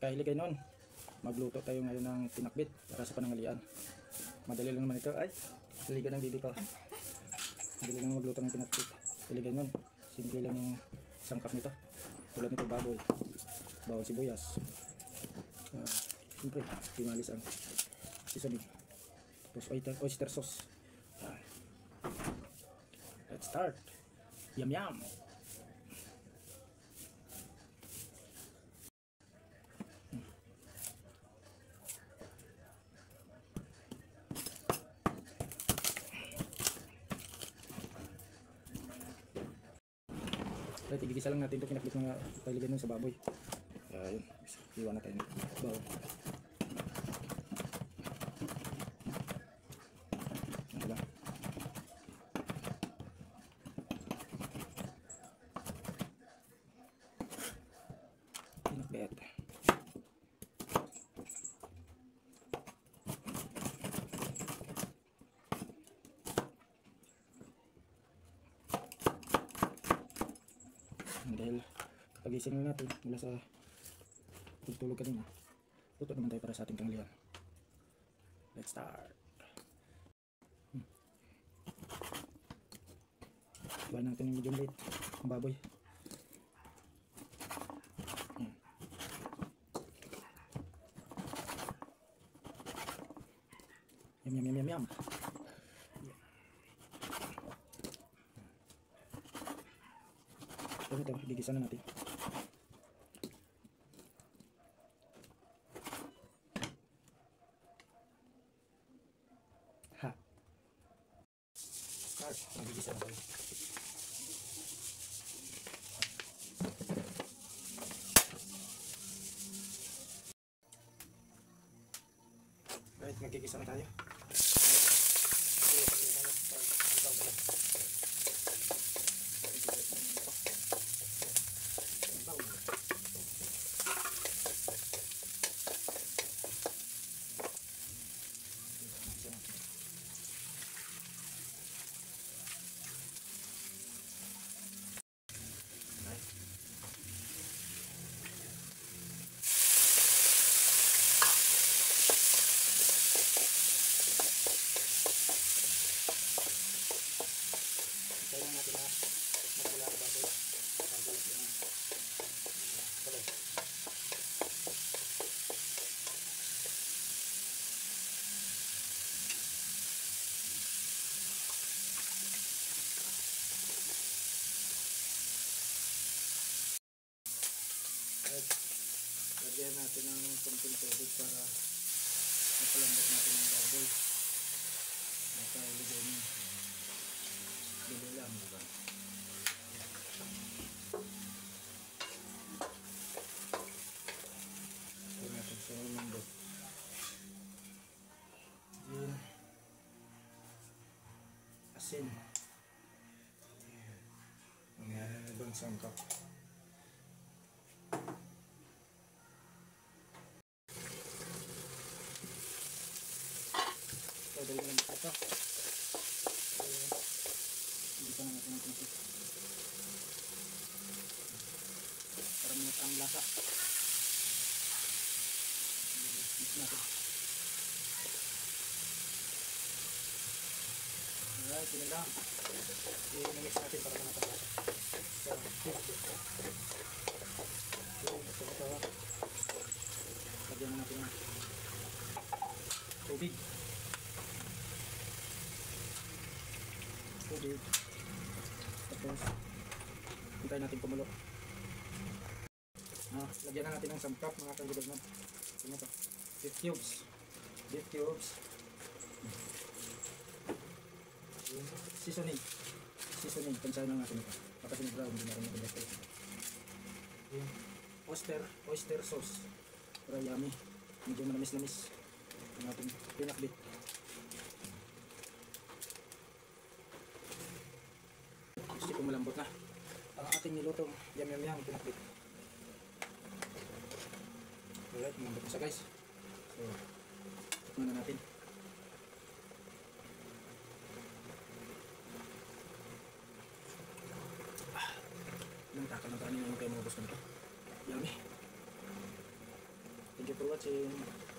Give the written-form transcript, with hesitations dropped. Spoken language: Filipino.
Kahiligay noon, magluto tayo ngayon ng pinakbit para sa panangalian. Madali lang naman ito. Ay, hiligan ng bibi ko. Madali lang magluto ng pinakbit. Hiligan noon, simple lang yung sangkap nito. Tulad nito baboy, bawang sibuyas. Siyempre, pimalis ang seasoning. Tapos oyster sauce. Let's start. Yum yum. Right, igigisa lang natin ito pinakbit mga pailigan nun sa baboy. Ayun, iwan na tayo ng bawang. Ito lang. Pinakbit. Dahil pagising natin mula sa pagtulog kanina, luto naman tayo para sa ating tanghalian. Let's start. Iwan natin yung medium rate ang baboy. Yum yum yum yum yum. Ito, gigisa na natin. Ha. Start. Gigisa na tayo. Right, magigisa na tayo. Lagyan natin ng konting tubig para mapalambot natin ang baboy. Nasa ilagay niyo. Dili lang, diba? Lagyan natin sa lumambot. Then, asin. Ang ibang sangkap. Dali lang ito. Hindi pa natin natin ito. Para minat ang lasa. Mix natin. Alright, yun lang. I-mix natin para minat ang lasa. So, ito. Lagyan na natin ng tubig. Tubig. Tapos hintayin natin kumulo. Lagyan na natin ng sangkap mga kagulog na. Ito to. Beef cubes. Beef cubes. Seasoning. Seasoning. Pansahan lang natin ito. Kapag brown, hindi na rin ito. Oyster sauce. Para yummy. Medyo manamis-namis. Ang ating pinakbit. Gusto ko malambot na ang ating nilutong yum yum yum pinakbit. Alright, malambot na siya guys. So, tikman na natin. Ilang takal ng kanin naman kayo mga boss ko nito. Yummy. Thank you for watching.